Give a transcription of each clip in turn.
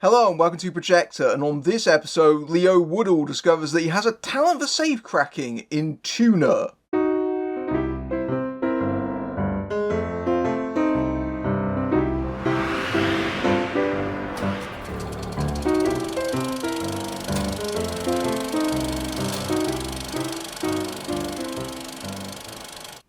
Hello and welcome to Projector, and on this episode, Leo Woodall discovers that he has a talent for safecracking in tuna.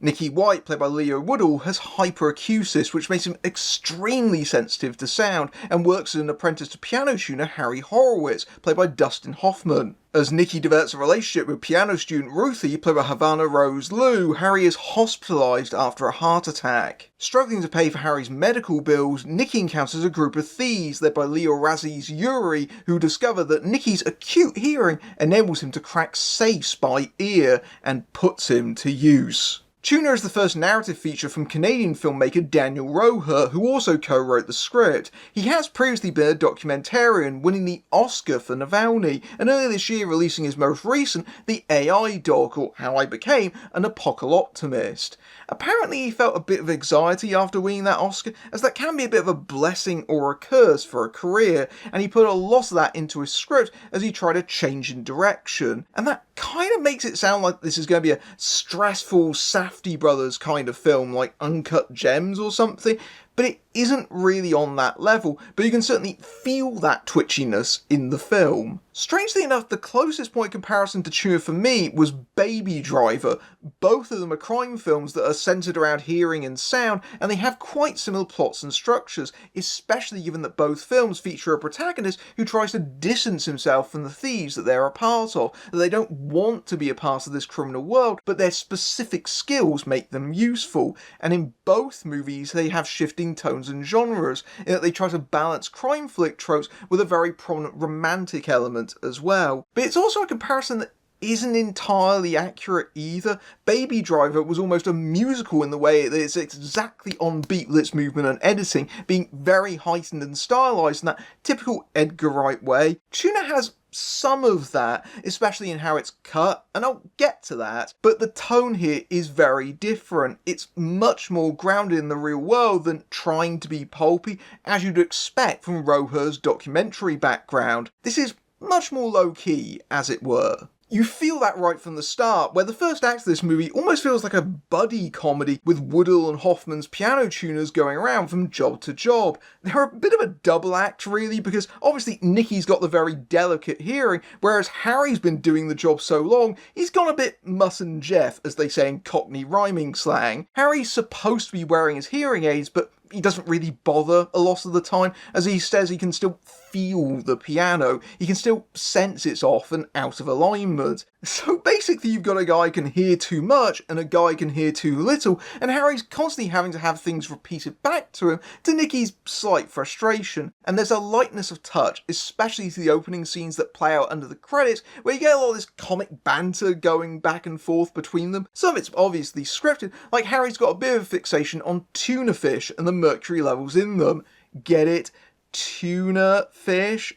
Nicky White, played by Leo Woodall, has hyperacusis, which makes him extremely sensitive to sound, and works as an apprentice to piano tuner Harry Horowitz, played by Dustin Hoffman. As Nicky develops a relationship with piano student Ruthie, played by Havana Rose Liu, Harry is hospitalised after a heart attack. Struggling to pay for Harry's medical bills, Nicky encounters a group of thieves led by Leo Razzi's Yuri, who discover that Nicky's acute hearing enables him to crack safes by ear and puts him to use. Tuna is the first narrative feature from Canadian filmmaker Daniel Roher, who also co-wrote the script. He has previously been a documentarian, winning the Oscar for Navalny, and earlier this year releasing his most recent, The AI Dog, or How I Became an Apocalyptimist. Apparently he felt a bit of anxiety after winning that Oscar, as that can be a bit of a blessing or a curse for a career, and he put a lot of that into his script as he tried to change in direction. And that kind of makes it sound like this is going to be a stressful, Safdie Brothers kind of film, like Uncut Gems or something, but it isn't really on that level, but you can certainly feel that twitchiness in the film. Strangely enough, the closest point of comparison to Tuna for me was Baby Driver. Both of them are crime films that are centred around hearing and sound, and they have quite similar plots and structures, especially given that both films feature a protagonist who tries to distance himself from the thieves that they're a part of, that they don't want to be a part of this criminal world, but their specific skills make them useful. And in both movies they have shifting tones and genres, in that they try to balance crime flick tropes with a very prominent romantic element as well. But it's also a comparison that isn't entirely accurate either. Baby Driver was almost a musical in the way that it's exactly on beat with its movement and editing, being very heightened and stylised in that typical Edgar Wright way. Tuna has some of that, especially in how it's cut, and I'll get to that, but the tone here is very different. It's much more grounded in the real world than trying to be pulpy, as you'd expect from Roher's documentary background. This is much more low-key, as it were. You feel that right from the start, where the first act of this movie almost feels like a buddy comedy with Woodall and Hoffman's piano tuners going around from job to job. They're a bit of a double act really, because obviously Nicky's got the very delicate hearing, whereas Harry's been doing the job so long, he's gone a bit Muss and Jeff, as they say in Cockney rhyming slang. Harry's supposed to be wearing his hearing aids, but he doesn't really bother a lot of the time, as he says he can still feel the piano. He can still sense it's off and out of alignment. So basically you've got a guy who can hear too much and a guy who can hear too little, and Harry's constantly having to have things repeated back to him, to Nicky's slight frustration. And there's a lightness of touch, especially to the opening scenes that play out under the credits, where you get a lot of this comic banter going back and forth between them. Some of it's obviously scripted, like Harry's got a bit of a fixation on tuna fish and the mercury levels in them. Get it? Tuna fish?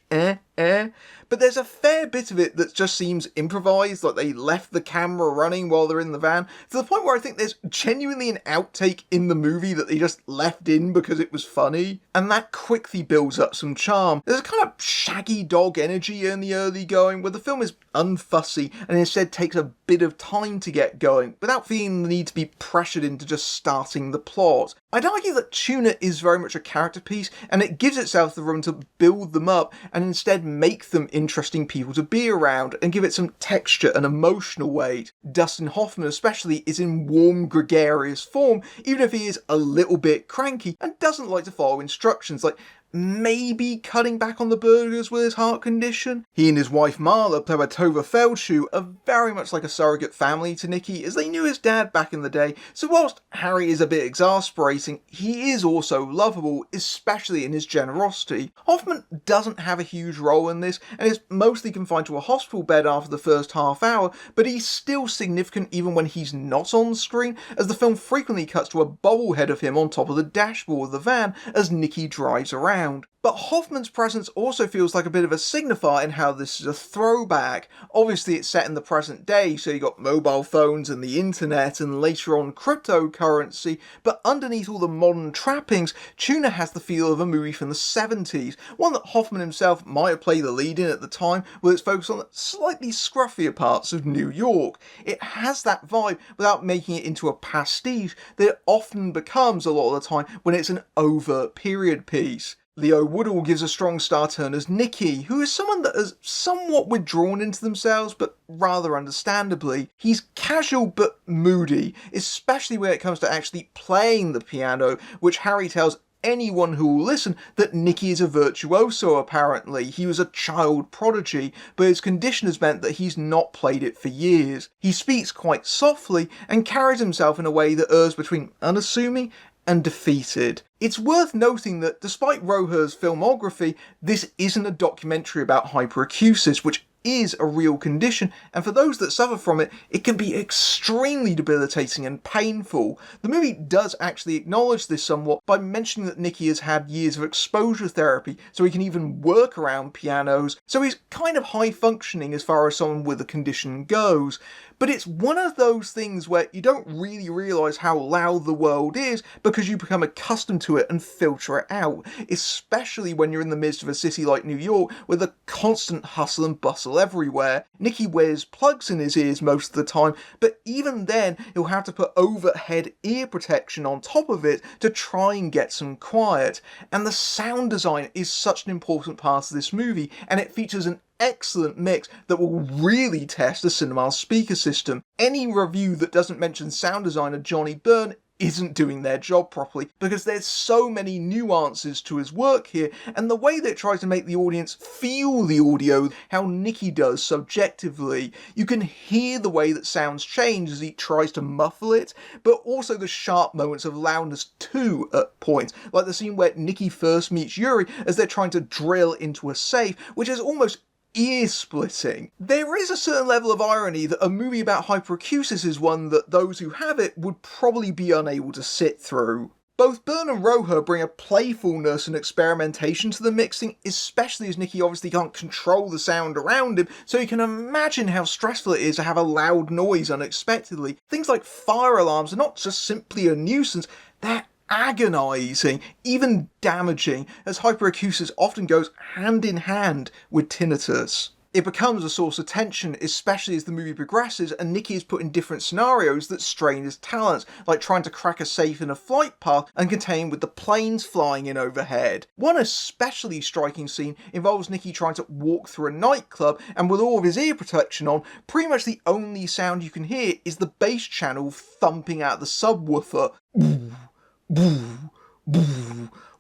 But there's a fair bit of it that just seems improvised, like they left the camera running while they're in the van, to the point where I think there's genuinely an outtake in the movie that they just left in because it was funny, and that quickly builds up some charm. There's a kind of shaggy dog energy in the early going, where the film is unfussy and instead takes a bit of time to get going, without feeling the need to be pressured into just starting the plot. I'd argue that Tuna is very much a character piece, and it gives itself the room to build them up and instead make them interesting people to be around and give it some texture and emotional weight. Dustin Hoffman especially is in warm, gregarious form, even if he is a little bit cranky and doesn't like to follow instructions, like maybe cutting back on the burgers with his heart condition. He and his wife Marla, played by Tova Feldshuh, are very much like a surrogate family to Nicky, as they knew his dad back in the day, so whilst Harry is a bit exasperating, he is also lovable, especially in his generosity. Hoffman doesn't have a huge role in this, and is mostly confined to a hospital bed after the first half hour, but he's still significant even when he's not on screen, as the film frequently cuts to a bobblehead of him on top of the dashboard of the van as Nicky drives around. sound. But Hoffman's presence also feels like a bit of a signifier in how this is a throwback. Obviously it's set in the present day, so you got mobile phones and the internet and later on cryptocurrency, but underneath all the modern trappings, Tuna has the feel of a movie from the 70s, one that Hoffman himself might have played the lead in at the time, with its focus on the slightly scruffier parts of New York. It has that vibe without making it into a pastiche that it often becomes a lot of the time when it's an overt period piece. Leo Woodall gives a strong star turn as Nicky, who is someone that has somewhat withdrawn into themselves, but rather understandably. He's casual but moody, especially when it comes to actually playing the piano, which Harry tells anyone who will listen that Nicky is a virtuoso apparently. He was a child prodigy, but his condition has meant that he's not played it for years. He speaks quite softly and carries himself in a way that errs between unassuming and defeated. It's worth noting that despite Roher's filmography, this isn't a documentary about hyperacusis, which is a real condition, and for those that suffer from it, it can be extremely debilitating and painful. The movie does actually acknowledge this somewhat by mentioning that Nicky has had years of exposure therapy, so he can even work around pianos, so he's kind of high functioning as far as someone with a condition goes. But it's one of those things where you don't really realise how loud the world is because you become accustomed to it and filter it out, especially when you're in the midst of a city like New York with a constant hustle and bustle everywhere. Nicky wears plugs in his ears most of the time, but even then he'll have to put overhead ear protection on top of it to try and get some quiet. And the sound design is such an important part of this movie, and it features an excellent mix that will really test a cinema speaker system. Any review that doesn't mention sound designer Johnny Byrne isn't doing their job properly, because there's so many nuances to his work here, and the way that it tries to make the audience feel the audio, how Nicky does subjectively. You can hear the way that sounds change as he tries to muffle it, but also the sharp moments of loudness too at points, like the scene where Nicky first meets Yuri as they're trying to drill into a safe, which is almost ear-splitting. There is a certain level of irony that a movie about hyperacusis is one that those who have it would probably be unable to sit through. Both Byrne and Roher bring a playfulness and experimentation to the mixing, especially as Nicky obviously can't control the sound around him, so you can imagine how stressful it is to have a loud noise unexpectedly. Things like fire alarms are not just simply a nuisance, they're agonising, even damaging, as hyperacusis often goes hand in hand with tinnitus. It becomes a source of tension, especially as the movie progresses and Nicky is put in different scenarios that strain his talents, like trying to crack a safe in a flight path and contain with the planes flying in overhead. One especially striking scene involves Nicky trying to walk through a nightclub, and with all of his ear protection on, pretty much the only sound you can hear is the bass channel thumping out the subwoofer.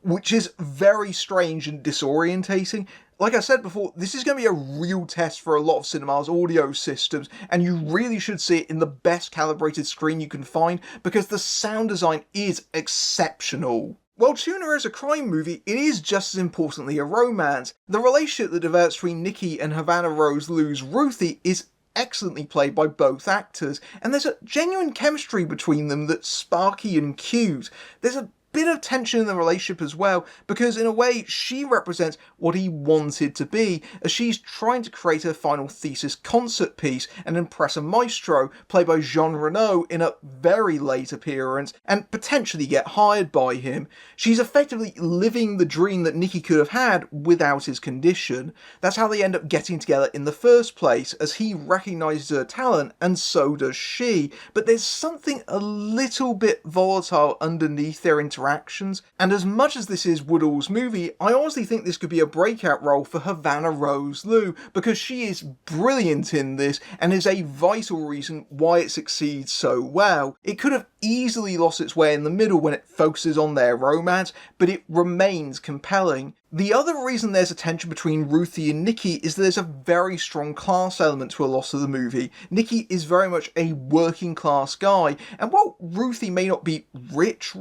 Which is very strange and disorientating. Like I said before, this is going to be a real test for a lot of cinema's audio systems, and you really should see it in the best calibrated screen you can find, because the sound design is exceptional. While Tuna is a crime movie, it is just as importantly a romance. The relationship that develops between Nicky and Havana Rose Lou's Ruthie is excellently played by both actors, and there's a genuine chemistry between them that's sparky and cute. There's a bit of tension in the relationship as well, because in a way she represents what he wanted to be, as she's trying to create her final thesis concert piece and impress a maestro played by Jean Reno in a very late appearance and potentially get hired by him. She's effectively living the dream that Nicky could have had without his condition. That's how they end up getting together in the first place, as he recognises her talent and so does she, but there's something a little bit volatile underneath their interactions, and as much as this is Woodall's movie, I honestly think this could be a breakout role for Havana Rose Lou, because she is brilliant in this and is a vital reason why it succeeds so well. It could have easily lost its way in the middle when it focuses on their romance, but it remains compelling. The other reason there's a tension between Ruthie and Nicky is that there's a very strong class element to a lot of the movie. Nicky is very much a working class guy, and while Ruthie may not be rich,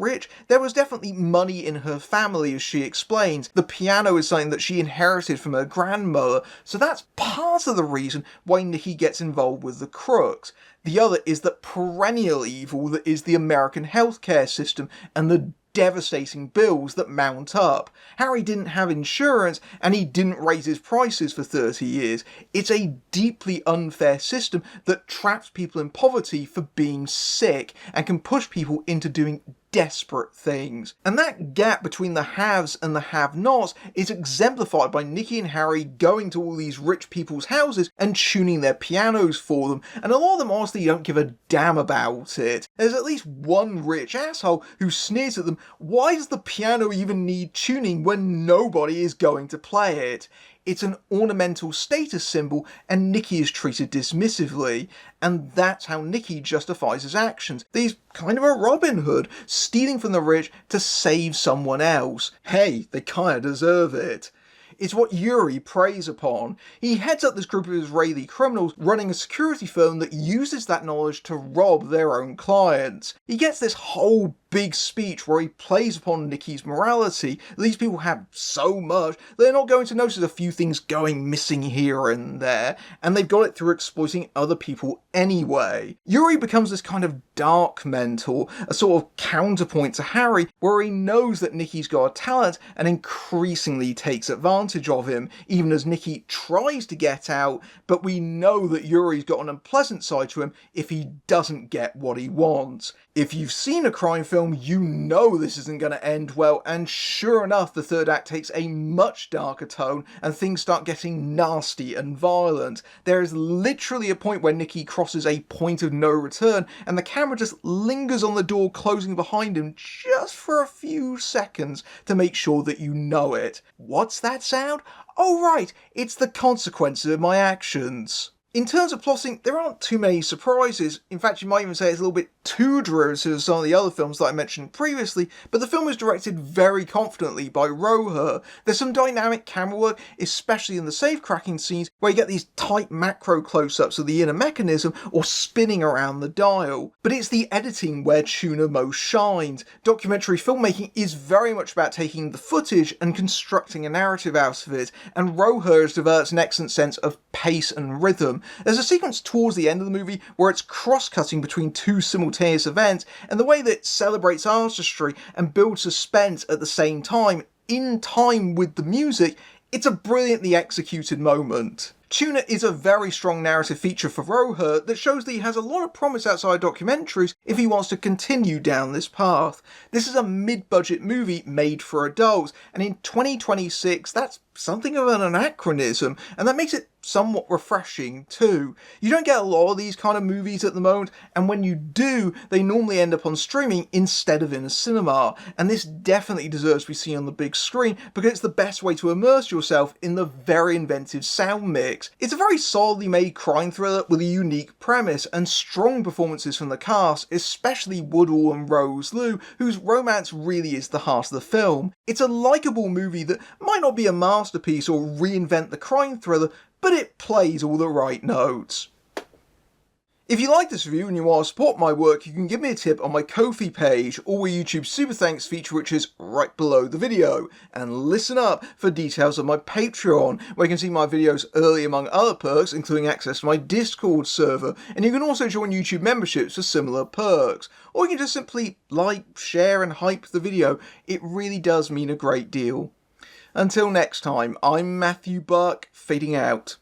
there was definitely money in her family, as she explains. The piano is something that she inherited from her grandmother, so that's part of the reason why Nicky gets involved with the crooks. The other is that perennial evil that is the American healthcare system and the devastating bills that mount up. Harry didn't have insurance and he didn't raise his prices for 30 years. It's a deeply unfair system that traps people in poverty for being sick and can push people into doing desperate things. And that gap between the haves and the have-nots is exemplified by Nicky and Harry going to all these rich people's houses and tuning their pianos for them, and a lot of them honestly don't give a damn about it. There's at least one rich asshole who sneers at them, why does the piano even need tuning when nobody is going to play it? It's an ornamental status symbol and Nicky is treated dismissively, and that's how Nicky justifies his actions. He's kind of a Robin Hood, stealing from the rich to save someone else. Hey, they kinda deserve it. It's what Yuri preys upon. He heads up this group of Israeli criminals running a security firm that uses that knowledge to rob their own clients. He gets this whole big speech where he plays upon Nicky's morality. These people have so much, they're not going to notice a few things going missing here and there, and they've got it through exploiting other people anyway. Yuri becomes this kind of dark mentor, a sort of counterpoint to Harry, where he knows that Nicky's got a talent and increasingly takes advantage of him, even as Nicky tries to get out, but we know that Yuri's got an unpleasant side to him if he doesn't get what he wants. If you've seen a crime film, you know this isn't going to end well, and sure enough, the third act takes a much darker tone and things start getting nasty and violent. There is literally a point where Nicky crosses a point of no return and the camera just lingers on the door closing behind him just for a few seconds to make sure that you know it. What's that sound? Oh right, it's the consequences of my actions. In terms of plotting, there aren't too many surprises. In fact, you might even say it's a little bit too derivative of some of the other films that I mentioned previously, but the film is directed very confidently by Roher. There's some dynamic camera work, especially in the safe-cracking scenes, where you get these tight macro close-ups of the inner mechanism or spinning around the dial. But it's the editing where Tuna most shines. Documentary filmmaking is very much about taking the footage and constructing a narrative out of it, and Roher has developed an excellent sense of pace and rhythm. There's a sequence towards the end of the movie where it's cross-cutting between two simultaneous events, and the way that it celebrates artistry and builds suspense at the same time, in time with the music, it's a brilliantly executed moment. Tuna is a very strong narrative feature for Roher that shows that he has a lot of promise outside documentaries if he wants to continue down this path. This is a mid-budget movie made for adults, and in 2026 that's something of an anachronism, and that makes it somewhat refreshing too. You don't get a lot of these kind of movies at the moment, and when you do, they normally end up on streaming instead of in a cinema, and this definitely deserves to be seen on the big screen because it's the best way to immerse yourself in the very inventive sound mix. It's a very solidly made crime thriller with a unique premise and strong performances from the cast, especially Woodall and Rose Liu, whose romance really is the heart of the film. It's a likeable movie that might not be a masterpiece or reinvent the crime thriller, but it plays all the right notes. If you like this review and you want to support my work, you can give me a tip on my Ko-fi page or my YouTube Super Thanks feature, which is right below the video. And listen up for details of my Patreon, where you can see my videos early among other perks, including access to my Discord server, and you can also join YouTube memberships for similar perks. Or you can just simply like, share and hype the video. It really does mean a great deal. Until next time, I'm Matthew Buck, fading out.